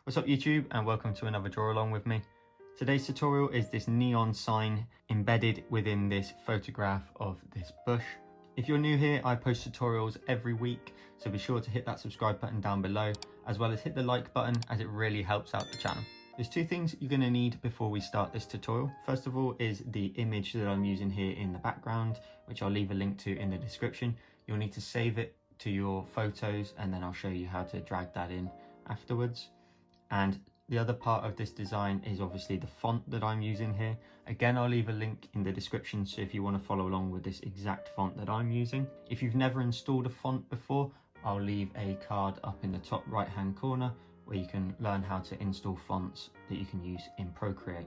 What's up YouTube, and welcome to another draw along with me. Today's tutorial is this neon sign embedded within this photograph of this bush. If you're new here, I post tutorials every week, so be sure to hit that subscribe button down below, as well as hit the like button, as it really helps out the channel. There's two things you're going to need before we start this tutorial. First of all is the image that I'm using here in the background, which I'll leave a link to in the description. You'll need to save it to your photos, and then I'll show you how to drag that in afterwards. And the other part of this design is obviously the font that I'm using here. Again, I'll leave a link in the description, so if you want to follow along with this exact font that I'm using. If you've never installed a font before, I'll leave a card up in the top right hand corner where you can learn how to install fonts that you can use in Procreate.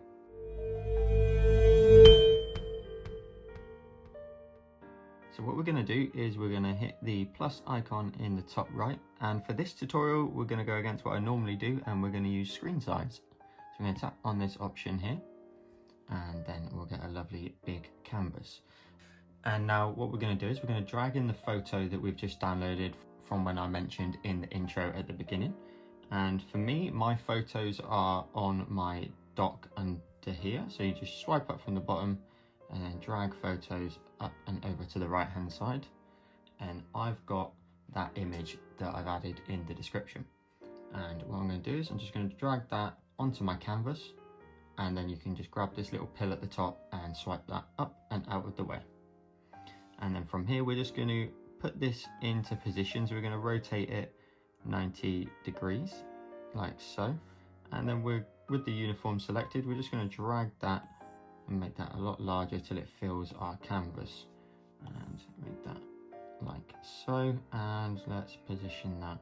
So what we're going to do is we're going to hit the plus icon in the top right, and for this tutorial we're going to go against what I normally do, and we're going to use screen size. So we're going to tap on this option here, and then we'll get a lovely big canvas. And now what we're going to do is we're going to drag in the photo that we've just downloaded from when I mentioned in the intro at the beginning. And for me, my photos are on my dock under here, so you just swipe up from the bottom and then drag photos up and over to the right hand side, and I've got that image that I've added in the description. And what I'm going to do is I'm just going to drag that onto my canvas, and then you can just grab this little pill at the top and swipe that up and out of the way. And then from here we're just going to put this into position, so we're going to rotate it 90 degrees like so, and then we're with the uniform selected, we're just going to drag that and make that a lot larger till it fills our canvas, and make that like so, and let's position that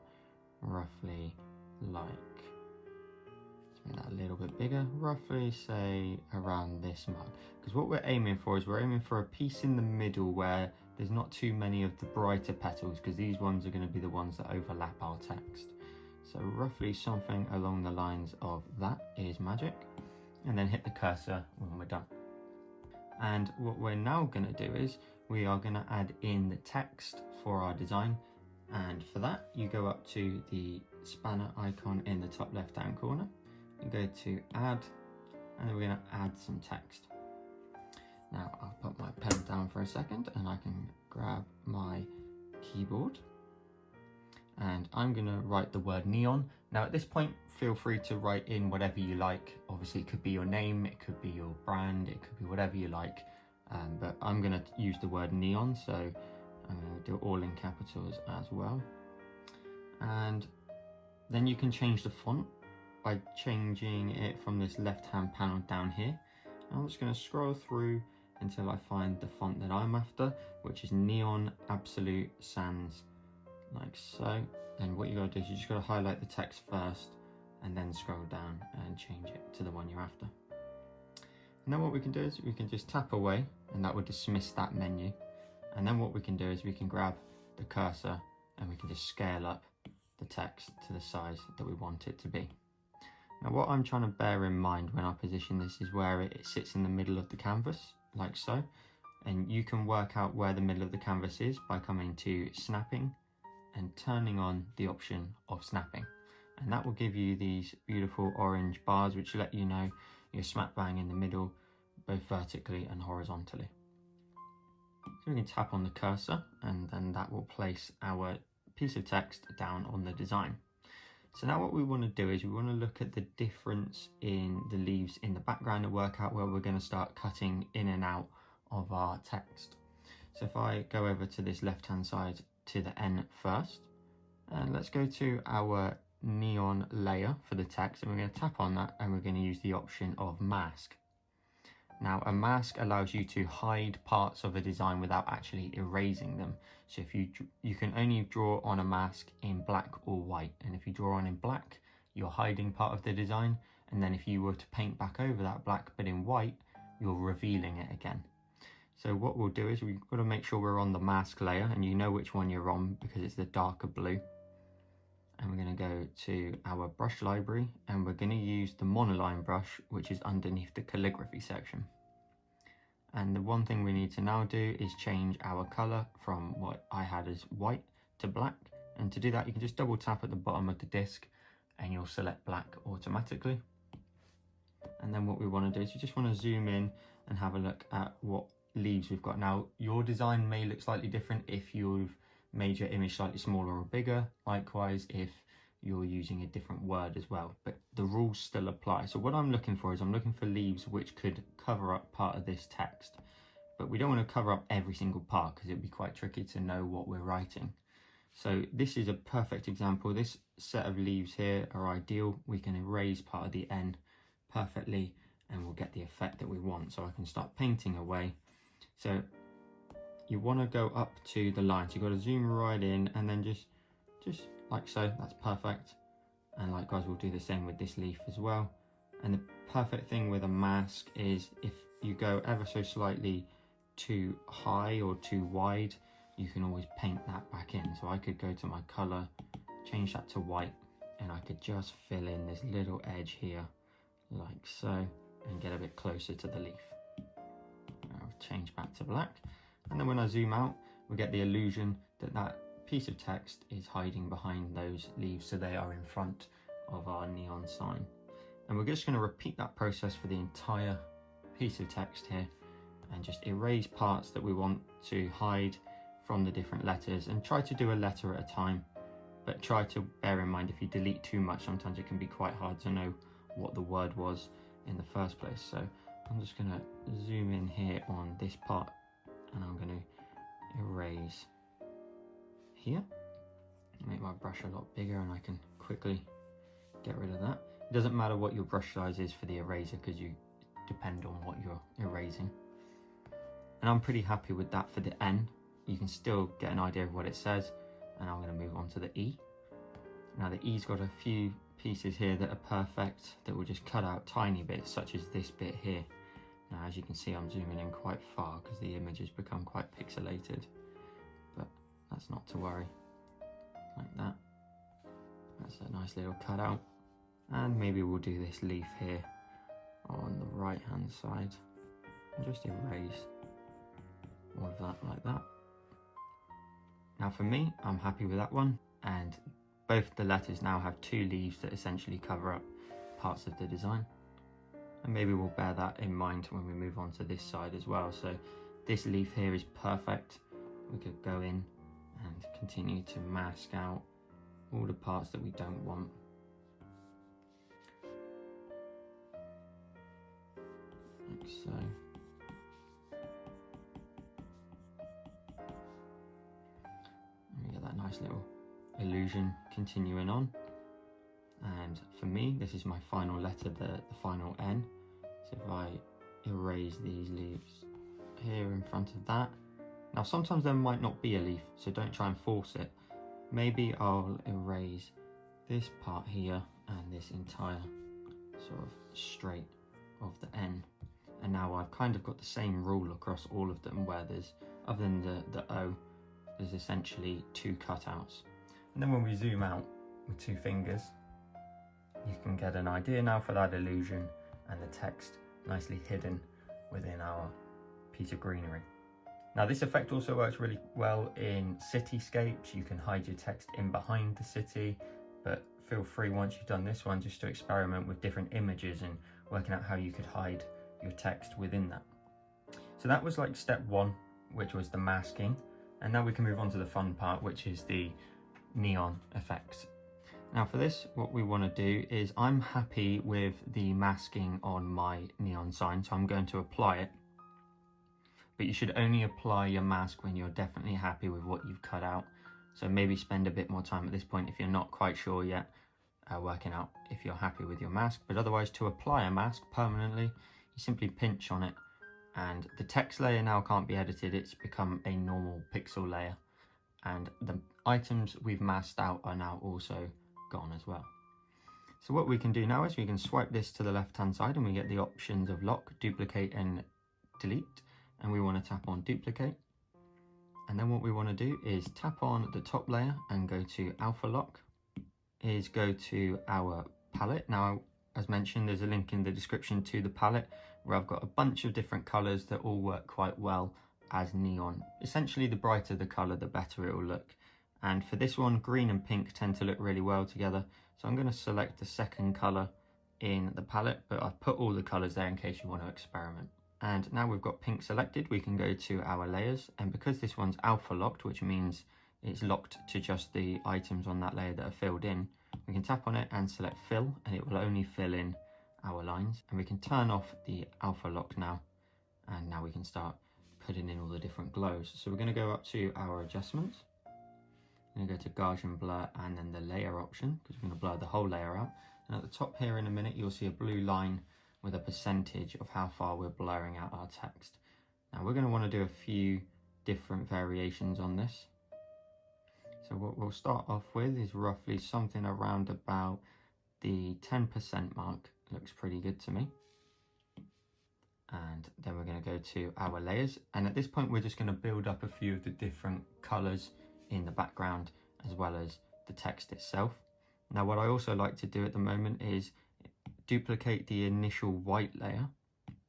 roughly like, let's make that a little bit bigger, roughly say around this mark, because what we're aiming for is we're aiming for a piece in the middle where there's not too many of the brighter petals, because these ones are going to be the ones that overlap our text. So roughly something along the lines of that is magic. And then hit the cursor when we're done. And what we're now going to do is we are going to add in the text for our design, and for that you go up to the spanner icon in the top left hand corner, you go to add, and then we're going to add some text. Now I'll put my pen down for a second and I can grab my keyboard, and I'm going to write the word neon. Now at this point, feel free to write in whatever you like. Obviously it could be your name, it could be your brand, it could be whatever you like, but I'm going to use the word neon, so I'm going to do it all in capitals as well. And then you can change the font by changing it from this left hand panel down here. I'm just going to scroll through until I find the font that I'm after, which is Neon Absolute Sans, like so. And what you got to do is you just got to highlight the text first and then scroll down and change it to the one you're after. And then what we can do is we can just tap away, and that will dismiss that menu. And then what we can do is we can grab the cursor and we can just scale up the text to the size that we want it to be. Now what I'm trying to bear in mind when I position this is where it sits in the middle of the canvas, like so. And you can work out where the middle of the canvas is by coming to snapping and turning on the option of snapping, and that will give you these beautiful orange bars which let you know you're smack bang in the middle, both vertically and horizontally. So we can tap on the cursor, and then that will place our piece of text down on the design. So now what we want to do is we want to look at the difference in the leaves in the background and work out where we're going to start cutting in and out of our text. So if I go over to this left hand side to the N first, and let's go to our neon layer for the text, and we're going to tap on that, and we're going to use the option of mask. Now a mask allows you to hide parts of a design without actually erasing them. So if you can only draw on a mask in black or white, and if you draw on in black you're hiding part of the design, and then if you were to paint back over that black but in white, you're revealing it again. So what we'll do is we've got to make sure we're on the mask layer, and you know which one you're on because it's the darker blue. And we're going to go to our brush library, and we're going to use the monoline brush, which is underneath the calligraphy section. And the one thing we need to now do is change our color from what I had as white to black. And to do that, you can just double tap at the bottom of the disc, and you'll select black automatically. And then what we want to do is you just want to zoom in and have a look at what leaves we've got. Now your design may look slightly different if you've made your image slightly smaller or bigger, likewise if you're using a different word as well, but the rules still apply. So what I'm looking for is I'm looking for leaves which could cover up part of this text, but we don't want to cover up every single part because it'd be quite tricky to know what we're writing. So this is a perfect example. This set of leaves here are ideal. We can erase part of the N perfectly and we'll get the effect that we want. So I can start painting away. So you want to go up to the line. So you've got to zoom right in and then just like so. That's perfect. And likewise, we'll do the same with this leaf as well. And the perfect thing with a mask is if you go ever so slightly too high or too wide, you can always paint that back in. So I could go to my color, change that to white, and I could just fill in this little edge here like so and get a bit closer to the leaf. I'll change back to black, and then when I zoom out we get the illusion that that piece of text is hiding behind those leaves, so they are in front of our neon sign. And we're just going to repeat that process for the entire piece of text here and just erase parts that we want to hide from the different letters, and try to do a letter at a time, but try to bear in mind if you delete too much, sometimes it can be quite hard to know what the word was in the first place. So I'm just going to zoom in here on this part and I'm going to erase here, make my brush a lot bigger and I can quickly get rid of that. It doesn't matter what your brush size is for the eraser because you depend on what you're erasing. And I'm pretty happy with that for the N. You can still get an idea of what it says, and I'm going to move on to the E. Now the E's got a few pieces here that are perfect that will just cut out tiny bits, such as this bit here. Now as you can see, I'm zooming in quite far because the image has become quite pixelated, but that's not to worry. Like that. That's a nice little cutout. And maybe we'll do this leaf here on the right hand side and just erase all of that like that. Now for me, I'm happy with that one, and both the letters now have two leaves that essentially cover up parts of the design. And maybe we'll bear that in mind when we move on to this side as well. So this leaf here is perfect. We could go in and continue to mask out all the parts that we don't want. Like so. Nice little illusion continuing on. And for me, this is my final letter, the final N. So if I erase these leaves here in front of that. Now sometimes there might not be a leaf, so don't try and force it. Maybe I'll erase this part here and this entire sort of straight of the N. And now I've kind of got the same rule across all of them, where there's, other than the O, there's essentially two cutouts. And then when we zoom out with two fingers, you can get an idea now for that illusion and the text nicely hidden within our piece of greenery. Now this effect also works really well in cityscapes. You can hide your text in behind the city, but feel free once you've done this one just to experiment with different images and working out how you could hide your text within that. So that was like step one, which was the masking. And now we can move on to the fun part, which is the neon effects. Now for this, what we want to do is, I'm happy with the masking on my neon sign, so I'm going to apply it. But you should only apply your mask when you're definitely happy with what you've cut out. So maybe spend a bit more time at this point if you're not quite sure yet, working out if you're happy with your mask. But otherwise, to apply a mask permanently, you simply pinch on it. And the text layer now can't be edited, it's become a normal pixel layer. And the items we've masked out are now also gone as well. So what we can do now is we can swipe this to the left hand side and we get the options of lock, duplicate and delete. And we want to tap on duplicate. And then what we want to do is tap on the top layer and go to alpha lock, is go to our palette. Now, as mentioned, there's a link in the description to the palette where I've got a bunch of different colours that all work quite well as neon. Essentially, the brighter the colour, the better it will look And for this one, green and pink tend to look really well together. So I'm going to select the second color in the palette, but I've put all the colors there in case you want to experiment. And now we've got pink selected, we can go to our layers. And because this one's alpha locked, which means it's locked to just the items on that layer that are filled in, we can tap on it and select fill, and it will only fill in our lines. And we can turn off the alpha lock now, and now we can start putting in all the different glows. So we're going to go up to our adjustments. I'm going to go to Gaussian blur and then the layer option, because we're going to blur the whole layer out. And at the top here in a minute, you'll see a blue line with a percentage of how far we're blurring out our text. Now we're going to want to do a few different variations on this. So what we'll start off with is roughly something around about the 10% mark. Looks pretty good to me. And then we're going to go to our layers. And at this point, we're just going to build up a few of the different colors in the background as well as the text itself. Now what I also like to do at the moment is duplicate the initial white layer,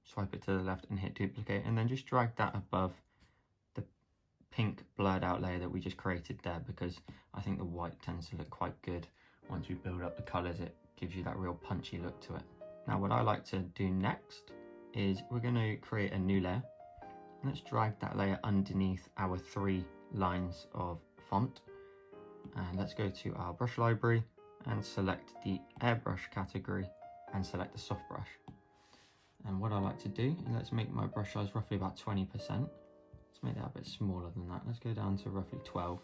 swipe it to the left and hit duplicate, and then just drag that above the pink blurred out layer that we just created there, because I think the white tends to look quite good. Once we build up the colors, it gives you that real punchy look to it. Now what I like to do next is we're going to create a new layer. Let's drag that layer underneath our 3 lines of font, and let's go to our brush library and select the airbrush category and select the soft brush. And what I like to do is let's make my brush size roughly about 20%. Let's make that a bit smaller than that. Let's go down to roughly 12.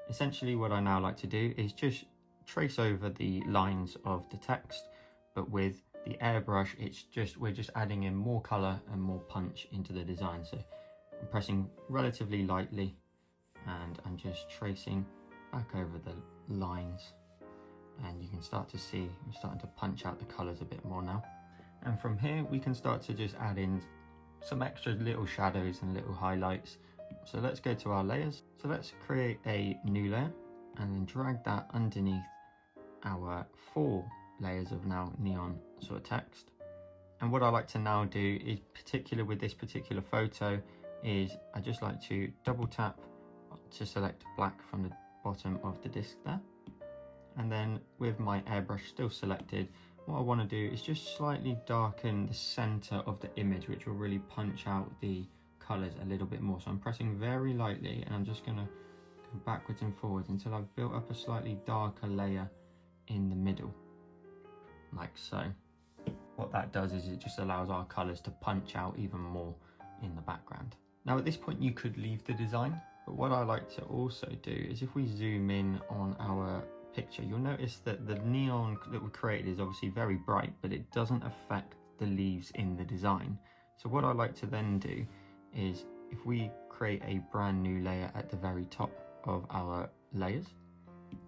Essentially what I now like to do is just trace over the lines of the text, but with the airbrush we're just adding in more color and more punch into the design. So I'm pressing relatively lightly and I'm just tracing back over the lines, and you can start to see we're starting to punch out the colors a bit more now. And from here we can start to just add in some extra little shadows and little highlights. So let's go to our layers. So let's create a new layer and then drag that underneath our 4 layers of now neon sort of text. And what I like to now do is, particular with this particular photo, is I just like to double tap to select black from the bottom of the disc there, and then with my airbrush still selected, what I want to do is just slightly darken the center of the image, which will really punch out the colors a little bit more. So I'm pressing very lightly and I'm just going to go backwards and forwards until I've built up a slightly darker layer in the middle, like so. What that does is it just allows our colors to punch out even more in the background. Now at this point you could leave the design, but what I like to also do is if we zoom in on our picture, you'll notice that the neon that we created is obviously very bright, but it doesn't affect the leaves in the design. So what I like to then do is if we create a brand new layer at the very top of our layers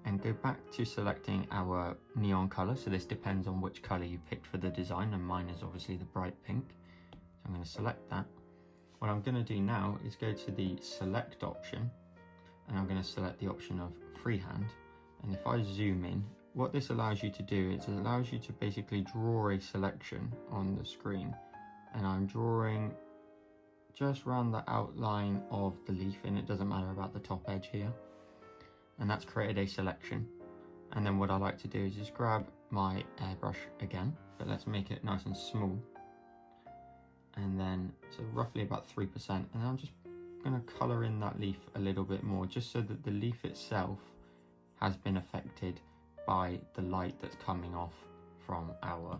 and go back to selecting our neon color, so this depends on which color you picked for the design, and mine is obviously the bright pink. So I'm going to select that. What I'm going to do now is go to the select option and I'm going to select the option of freehand. And if I zoom in, what this allows you to do is it allows you to basically draw a selection on the screen. And I'm drawing just around the outline of the leaf, and it doesn't matter about the top edge here. And that's created a selection. And then what I like to do is just grab my airbrush again, but let's make it nice and small. And then so roughly about 3%, and I'm just going to color in that leaf a little bit more, just so that the leaf itself has been affected by the light that's coming off from our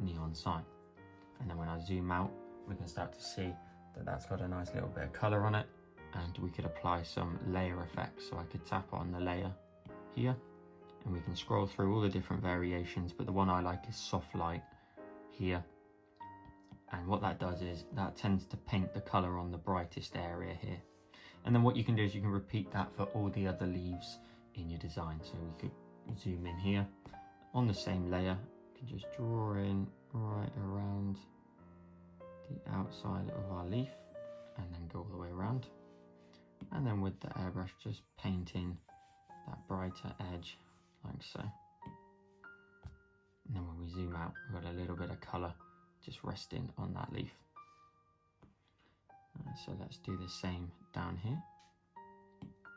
neon sign. And then when I zoom out, we can start to see that that's got a nice little bit of color on it, and we could apply some layer effects. So I could tap on the layer here and we can scroll through all the different variations, but the one I like is soft light here. And what that does is that tends to paint the color on the brightest area here. And then what you can do is you can repeat that for all the other leaves in your design. So we could zoom in here on the same layer, you can just draw in right around the outside of our leaf and then go all the way around. And then with the airbrush, just painting that brighter edge like so. And then when we zoom out, we've got a little bit of color just resting on that leaf. So let's do the same down here.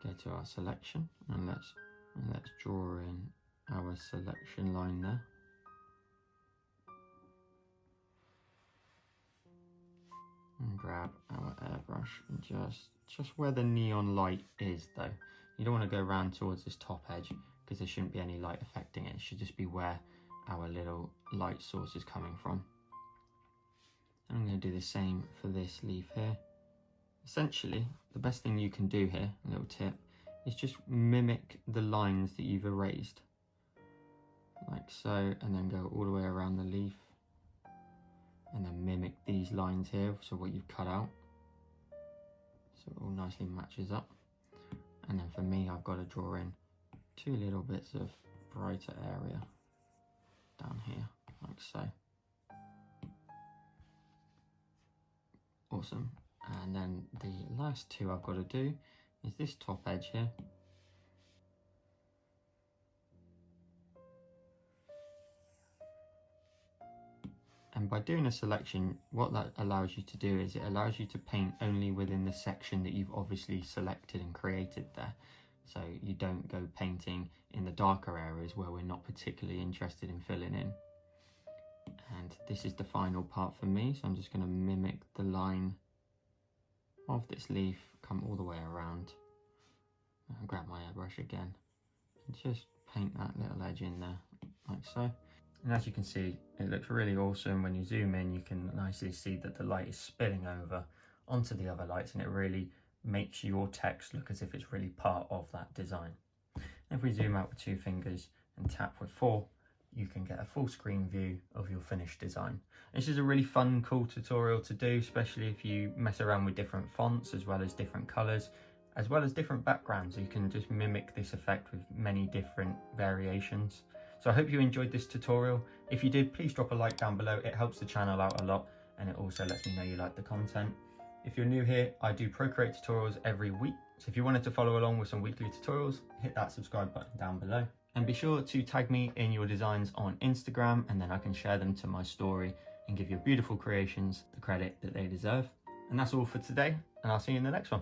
go to our selection and let's draw in our selection line there. And grab our airbrush and just where the neon light is though. You don't want to go around towards this top edge because there shouldn't be any light affecting it. It should just be where our little light source is coming from. And I'm going to do the same for this leaf here. Essentially, the best thing you can do here, a little tip, is just mimic the lines that you've erased. Like so, and then go all the way around the leaf. And then mimic these lines here, so what you've cut out. So it all nicely matches up. And then for me, I've got to draw in 2 little bits of brighter area down here, like so. Awesome. And then the last 2 I've got to do is this top edge here. And by doing a selection, what that allows you to do is it allows you to paint only within the section that you've obviously selected and created there. So you don't go painting in the darker areas where we're not particularly interested in filling in. And this is the final part for me, so I'm just going to mimic the line of this leaf, come all the way around, and grab my airbrush again, and just paint that little edge in there, like so. And as you can see, it looks really awesome. When you zoom in, you can nicely see that the light is spilling over onto the other lights, and it really makes your text look as if it's really part of that design. If we zoom out with 2 fingers and tap with 4, you can get a full screen view of your finished design. This is a really fun, cool tutorial to do, especially if you mess around with different fonts as well as different colors, as well as different backgrounds. You can just mimic this effect with many different variations. So I hope you enjoyed this tutorial. If you did, please drop a like down below. It helps the channel out a lot, and it also lets me know you like the content. If you're new here, I do Procreate tutorials every week. So if you wanted to follow along with some weekly tutorials, hit that subscribe button down below. And be sure to tag me in your designs on Instagram, and then I can share them to my story and give your beautiful creations the credit that they deserve. And that's all for today, and I'll see you in the next one.